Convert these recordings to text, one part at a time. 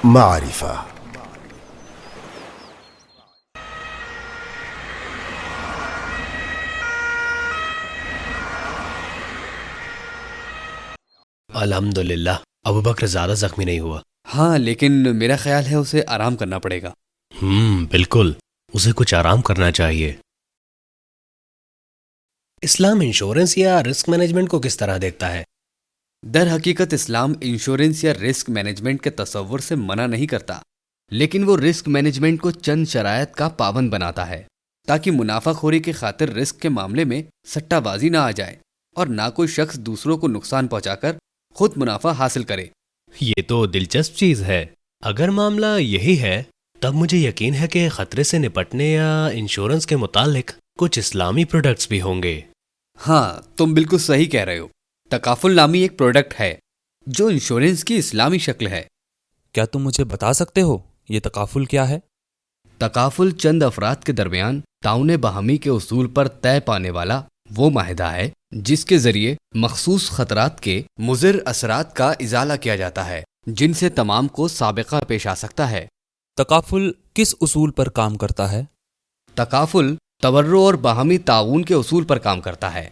معرفة. الحمدللہ ابو بکر زیادہ زخمی نہیں ہوا. ہاں لیکن میرا خیال ہے اسے آرام کرنا پڑے گا. بالکل اسے کچھ آرام کرنا چاہیے. اسلام انشورنس یا رسک مینجمنٹ کو کس طرح دیکھتا ہے؟ در حقیقت اسلام انشورنس یا رسک مینجمنٹ کے تصور سے منع نہیں کرتا، لیکن وہ رسک مینجمنٹ کو چند شرائط کا پابند بناتا ہے تاکہ منافع خوری کی خاطر رسک کے معاملے میں سٹہ بازی نہ آ جائے اور نہ کوئی شخص دوسروں کو نقصان پہنچا کر خود منافع حاصل کرے. یہ تو دلچسپ چیز ہے. اگر معاملہ یہی ہے تب مجھے یقین ہے کہ خطرے سے نپٹنے یا انشورنس کے متعلق کچھ اسلامی پروڈکٹس بھی ہوں گے. ہاں تم بالکل صحیح کہہ رہے ہو. تکافل نامی ایک پروڈکٹ ہے جو انشورنس کی اسلامی شکل ہے. کیا تم مجھے بتا سکتے ہو یہ تکافل کیا ہے؟ تکافل چند افراد کے درمیان تعاون باہمی کے اصول پر طے پانے والا وہ معاہدہ ہے جس کے ذریعے مخصوص خطرات کے مضر اثرات کا ازالہ کیا جاتا ہے جن سے تمام کو سابقہ پیش آ سکتا ہے. تکافل کس اصول پر کام کرتا ہے؟ تکافل تبرع اور باہمی تعاون کے اصول پر کام کرتا ہے.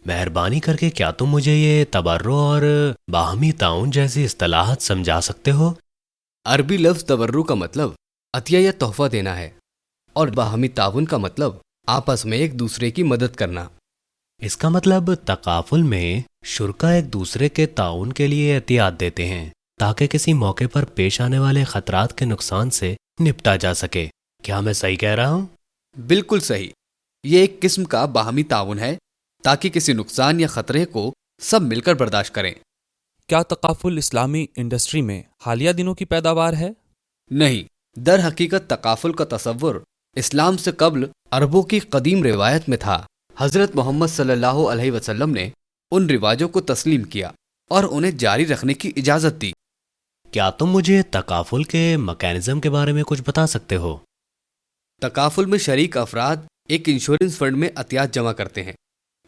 مہربانی کر کے کیا تم مجھے یہ تبرع اور باہمی تعاون جیسی اصطلاحات سمجھا سکتے ہو؟ عربی لفظ تبرع کا مطلب عطیہ یا تحفہ دینا ہے اور باہمی تعاون کا مطلب آپس میں ایک دوسرے کی مدد کرنا. اس کا مطلب تکافل میں شرکا ایک دوسرے کے تعاون کے لیے احتیاط دیتے ہیں تاکہ کسی موقع پر پیش آنے والے خطرات کے نقصان سے نپٹا جا سکے. کیا میں صحیح کہہ رہا ہوں؟ بالکل صحیح. یہ ایک قسم کا باہمی تعاون ہے تاکہ کسی نقصان یا خطرے کو سب مل کر برداشت کریں. کیا تکافل اسلامی انڈسٹری میں حالیہ دنوں کی پیداوار ہے؟ نہیں، در حقیقت تکافل کا تصور اسلام سے قبل عربوں کی قدیم روایت میں تھا. حضرت محمد صلی اللہ علیہ وسلم نے ان رواجوں کو تسلیم کیا اور انہیں جاری رکھنے کی اجازت دی. کیا تم مجھے تکافل کے میکانزم کے بارے میں کچھ بتا سکتے ہو؟ تکافل میں شریک افراد ایک انشورنس فنڈ میں عطیات جمع کرتے ہیں.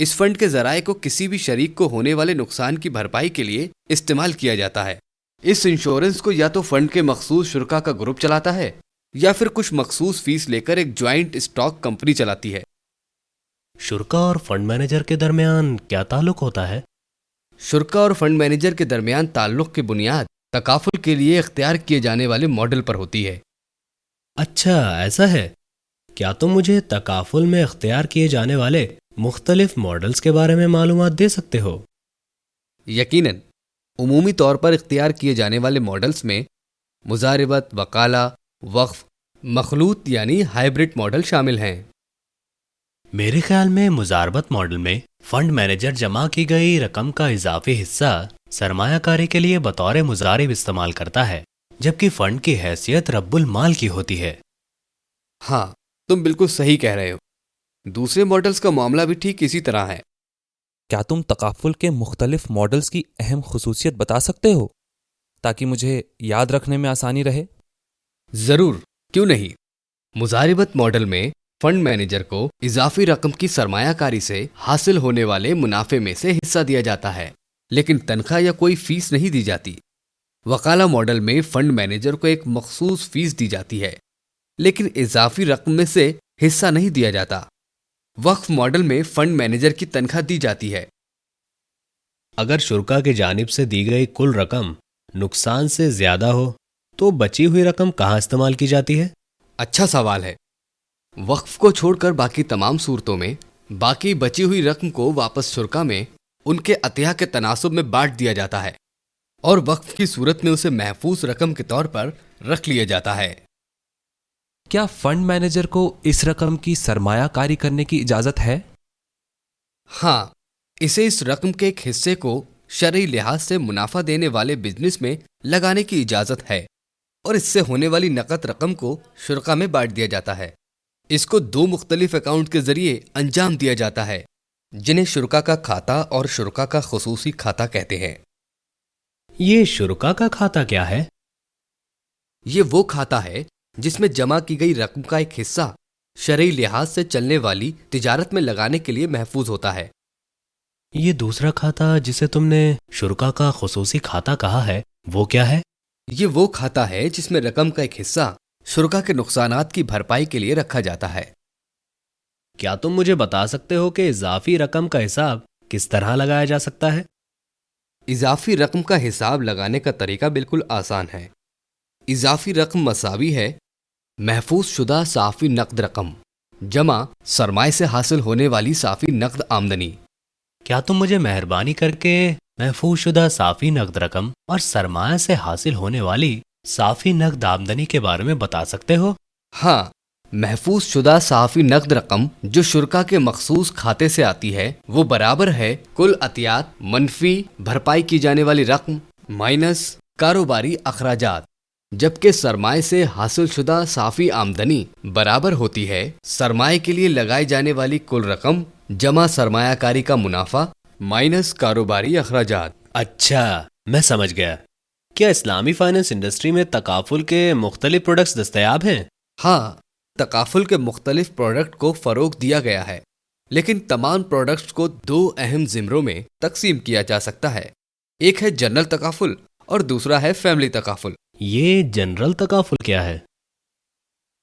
اس فنڈ کے ذرائع کو کسی بھی شریک کو ہونے والے نقصان کی بھرپائی کے لیے استعمال کیا جاتا ہے. اس انشورنس کو یا تو فنڈ کے مخصوص شرکا کا گروپ چلاتا ہے یا پھر کچھ مخصوص فیس لے کر ایک جوائنٹ اسٹاک کمپنی چلاتی ہے. شرکا اور فنڈ مینیجر کے درمیان کیا تعلق ہوتا ہے؟ شرکا اور فنڈ مینیجر کے درمیان تعلق کی بنیاد تکافل کے لیے اختیار کیے جانے والے ماڈل پر ہوتی ہے. اچھا ایسا ہے. کیا تم مجھے تکافل میں اختیار کیے جانے والے مختلف ماڈلز کے بارے میں معلومات دے سکتے ہو؟ یقیناً. عمومی طور پر اختیار کیے جانے والے ماڈلز میں مضاربت، وکالہ، وقف، مخلوط یعنی ہائبرڈ ماڈل شامل ہیں. میرے خیال میں مضاربت ماڈل میں فنڈ مینیجر جمع کی گئی رقم کا اضافی حصہ سرمایہ کاری کے لیے بطور مضارب استعمال کرتا ہے جبکہ فنڈ کی حیثیت رب المال کی ہوتی ہے. ہاں تم بالکل صحیح کہہ رہے ہو. دوسرے ماڈلز کا معاملہ بھی ٹھیک اسی طرح ہے. کیا تم تکافل کے مختلف ماڈلز کی اہم خصوصیت بتا سکتے ہو تاکہ مجھے یاد رکھنے میں آسانی رہے؟ ضرور، کیوں نہیں. مضاربت ماڈل میں فنڈ مینیجر کو اضافی رقم کی سرمایہ کاری سے حاصل ہونے والے منافع میں سے حصہ دیا جاتا ہے لیکن تنخواہ یا کوئی فیس نہیں دی جاتی. وکالہ ماڈل میں فنڈ مینیجر کو ایک مخصوص فیس دی جاتی ہے لیکن اضافی رقم میں سے حصہ نہیں دیا جاتا. وقف ماڈل میں فنڈ مینیجر کی تنخواہ دی جاتی ہے. اگر شرکا کی جانب سے دی گئی کل رقم نقصان سے زیادہ ہو تو بچی ہوئی رقم کہاں استعمال کی جاتی ہے؟ اچھا سوال ہے. وقف کو چھوڑ کر باقی تمام صورتوں میں باقی بچی ہوئی رقم کو واپس شرکا میں ان کے عطیہ کے تناسب میں بانٹ دیا جاتا ہے اور وقف کی صورت میں اسے محفوظ رقم کے طور پر رکھ لیا جاتا ہے. کیا فنڈ مینیجر کو اس رقم کی سرمایہ کاری کرنے کی اجازت ہے؟ ہاں، اسے اس رقم کے ایک حصے کو شرعی لحاظ سے منافع دینے والے بزنس میں لگانے کی اجازت ہے اور اس سے ہونے والی نقد رقم کو شرکا میں بانٹ دیا جاتا ہے. اس کو 2 مختلف اکاؤنٹ کے ذریعے انجام دیا جاتا ہے جنہیں شرکا کا کھاتہ اور شرکا کا خصوصی کھاتہ کہتے ہیں. یہ شرکا کا کھاتہ کیا ہے؟ یہ وہ کھاتہ ہے جس میں جمع کی گئی رقم کا ایک حصہ شرعی لحاظ سے چلنے والی تجارت میں لگانے کے لیے محفوظ ہوتا ہے. یہ دوسرا کھاتہ جسے تم نے شرکا کا خصوصی کھاتہ کہا ہے وہ کیا ہے؟ یہ وہ کھاتا ہے جس میں رقم کا ایک حصہ شرکا کے نقصانات کی بھرپائی کے لیے رکھا جاتا ہے۔ کیا تم مجھے بتا سکتے ہو کہ اضافی رقم کا حساب کس طرح لگایا جا سکتا ہے؟ اضافی رقم کا حساب لگانے کا طریقہ بالکل آسان ہے۔ اضافی رقم مساوی ہے محفوظ شدہ صافی نقد رقم جمع سرمائے سے حاصل ہونے والی صافی نقد آمدنی۔ کیا تم مجھے مہربانی کر کے محفوظ شدہ صافی نقد رقم اور سرمایہ سے حاصل ہونے والی صافی نقد آمدنی کے بارے میں بتا سکتے ہو؟ ہاں، محفوظ شدہ صافی نقد رقم جو شرکا کے مخصوص کھاتے سے آتی ہے وہ برابر ہے کل عطیات منفی بھرپائی کی جانے والی رقم مائنس کاروباری اخراجات، جبکہ سرمائے سے حاصل شدہ صافی آمدنی برابر ہوتی ہے سرمائے کے لیے لگائی جانے والی کل رقم جمع سرمایہ کاری کا منافع مائنس کاروباری اخراجات۔ اچھا، میں سمجھ گیا۔ کیا اسلامی فائنانس انڈسٹری میں تکافل کے مختلف پروڈکٹس دستیاب ہیں؟ ہاں، تکافل کے مختلف پروڈکٹ کو فروغ دیا گیا ہے، لیکن تمام پروڈکٹس کو دو اہم زمروں میں تقسیم کیا جا سکتا ہے۔ ایک ہے جنرل تکافل اور دوسرا ہے فیملی تکافل۔ یہ جنرل تکافل کیا ہے؟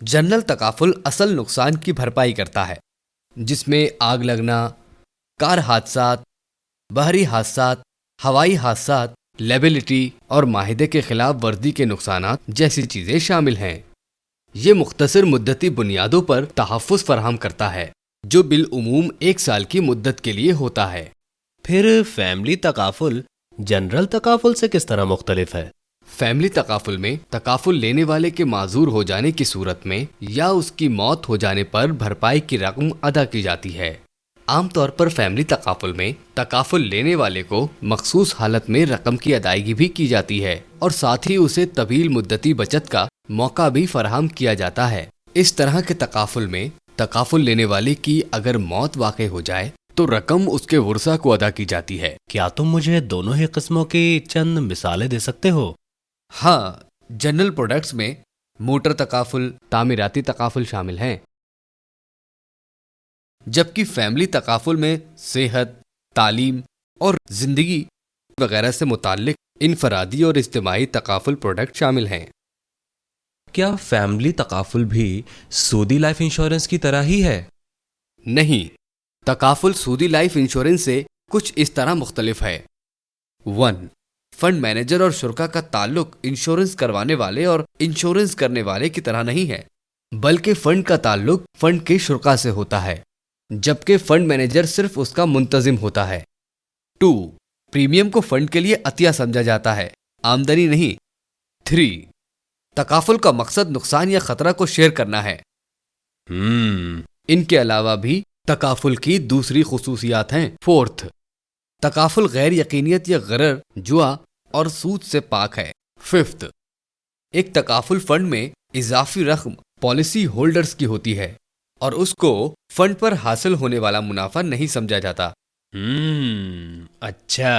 جنرل تکافل اصل نقصان کی بھرپائی کرتا ہے، جس میں آگ لگنا، کار حادثات، بحری حادثات، ہوائی حادثات، لیبلٹی اور معاہدے کے خلاف ورزی کے نقصانات جیسی چیزیں شامل ہیں۔ یہ مختصر مدتی بنیادوں پر تحفظ فراہم کرتا ہے جو بالعموم 1 سال کی مدت کے لیے ہوتا ہے۔ پھر فیملی تکافل جنرل تکافل سے کس طرح مختلف ہے؟ فیملی تکافل میں تکافل لینے والے کے معذور ہو جانے کی صورت میں یا اس کی موت ہو جانے پر بھرپائی کی رقم ادا کی جاتی ہے۔ عام طور پر فیملی تکافل میں تکافل لینے والے کو مخصوص حالت میں رقم کی ادائیگی بھی کی جاتی ہے اور ساتھ ہی اسے طویل مدتی بچت کا موقع بھی فراہم کیا جاتا ہے۔ اس طرح کے تکافل میں تکافل لینے والے کی اگر موت واقع ہو جائے تو رقم اس کے ورثاء کو ادا کی جاتی ہے۔ کیا تم مجھے دونوں ہی قسموں کی چند مثالیں دے سکتے ہو؟ ہاں، جنرل پروڈکٹس میں موٹر تکافل، تعمیراتی تکافل شامل ہیں، جبکہ فیملی تکافل میں صحت، تعلیم اور زندگی وغیرہ سے متعلق انفرادی اور اجتماعی تکافل پروڈکٹ شامل ہیں۔ کیا فیملی تکافل بھی سودی لائف انشورنس کی طرح ہی ہے؟ نہیں، تکافل سودی لائف انشورنس سے کچھ اس طرح مختلف ہے۔ 1. فنڈ مینیجر اور شرکا کا تعلق انشورنس کروانے والے اور انشورنس کرنے والے کی طرح نہیں ہے، بلکہ فنڈ کا تعلق فنڈ کے شرکا سے ہوتا ہے، جبکہ فنڈ مینیجر صرف اس کا منتظم ہوتا ہے۔ 2. پریمیم کو فنڈ کے لیے عطیہ سمجھا جاتا ہے، آمدنی نہیں۔ 3. تکافل کا مقصد نقصان یا خطرہ کو شیئر کرنا ہے۔ ان کے علاوہ بھی تکافل کی دوسری خصوصیات ہیں۔ 4. تکافل غیر یقینیت یا غرر، جوا اور سود سے پاک ہے۔ 5. ایک تکافل فنڈ میں اضافی رقم پالیسی ہولڈرز کی ہوتی ہے اور اس کو فنڈ پر حاصل ہونے والا منافع نہیں سمجھا جاتا۔ اچھا۔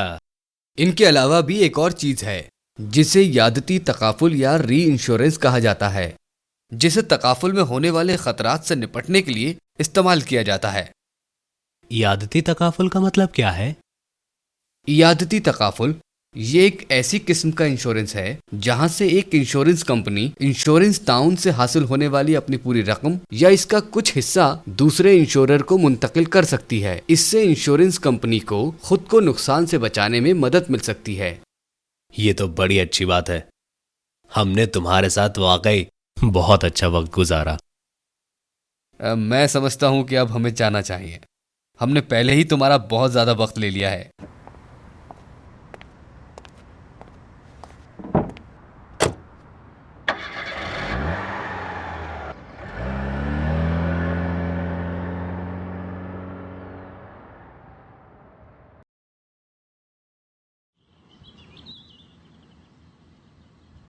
ان کے علاوہ بھی ایک اور چیز ہے جسے یادتی تکافل یا ری انشورنس کہا جاتا ہے، جسے تکافل میں ہونے والے خطرات سے نپٹنے کے لیے استعمال کیا جاتا ہے۔ یادتی تکافل کا مطلب کیا ہے؟ یادتی تکافل یہ ایک ایسی قسم کا انشورنس ہے جہاں سے ایک انشورنس کمپنی انشورنس تعاون سے حاصل ہونے والی اپنی پوری رقم یا اس کا کچھ حصہ دوسرے انشورر کو منتقل کر سکتی ہے۔ اس سے انشورنس کمپنی کو خود کو نقصان سے بچانے میں مدد مل سکتی ہے۔ یہ تو بڑی اچھی بات ہے۔ ہم نے تمہارے ساتھ واقعی بہت اچھا وقت گزارا۔ میں سمجھتا ہوں کہ اب ہمیں جانا چاہیے، ہم نے پہلے ہی تمہارا بہت زیادہ وقت لے لیا ہے۔